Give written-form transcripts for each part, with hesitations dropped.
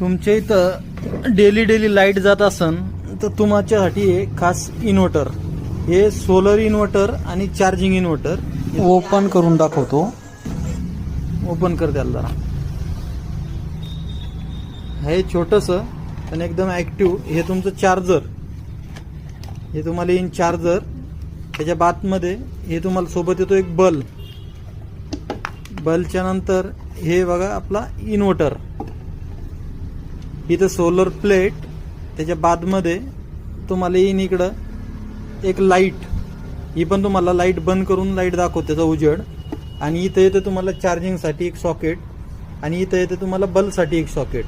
तुमच्या इथं daily light जात असन तर तुमच्यासाठी हे खास इन्व्हर्टर, हे सोलर इन्व्हर्टर आणि चार्जिंग इन्व्हर्टर ओपन करून दाखवतो. ओपन कर त्याला जरा. हे छोटंसं पण एकदम ऍक्टिव्ह. हे तुमचं चार्जर, हे तुम्हाला येईन चार्जर. त्याच्या बातमध्ये हे तुम्हाला सोबत येतो एक बल्ब. बल्बच्या नंतर हे बघा आपला इन्व्हर्टर. इथं सोलर प्लेट. त्याच्या बादमध्ये तुम्हाला येईन इकडं एक लाईट. ही पण तुम्हाला लाईट बंद करून लाईट दाखवते त्याचा उजेड. आणि इथं येतं तुम्हाला चार्जिंगसाठी एक सॉकेट आणि इथं येतं तुम्हाला बल्बसाठी एक सॉकेट.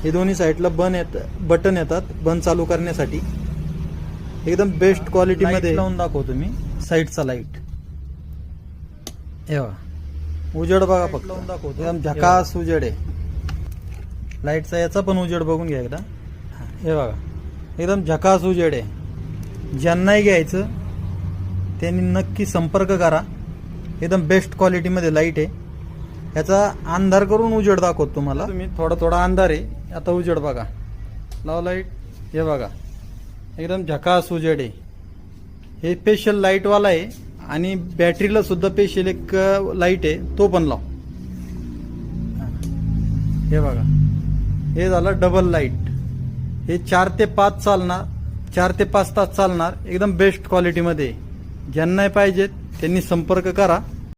हे दोन्ही साईडला बटन येतात बंद चालू करण्यासाठी. एकदम बेस्ट क्वालिटीमध्ये लावून दाखवतो मी साईडचा लाईट. हे बघा उजेड बघा फक्त लावून दाखवतो. एकदम झकास उजेड आहे. लाईटचा याचा पण उजेड बघून घ्या एकदा. हे बघा एकदम झकास उजेड आहे. ज्यांनाही घ्यायचं त्यांनी नक्की संपर्क करा. एकदम बेस्ट क्वालिटीमध्ये लाईट आहे. याचा अंधार करून उजेड दाखवतो तुम्हाला. तुम्ही थोडा अंधार आहे. आता उजेड बघा. लाव लाईट. हे बघा एकदम झकास उजेड आहे. हे स्पेशल लाईटवाला आहे आणि बॅटरीला सुद्धा स्पेशल एक लाईट आहे, तो पण लाव. हे बघा हे झालं डबल लाईट. हे 4 ते 5 चालणार, 4 ते 5 तास चालणार. एकदम बेस्ट क्वालिटीमध्ये. ज्यांना पाहिजेत त्यांनी संपर्क करा.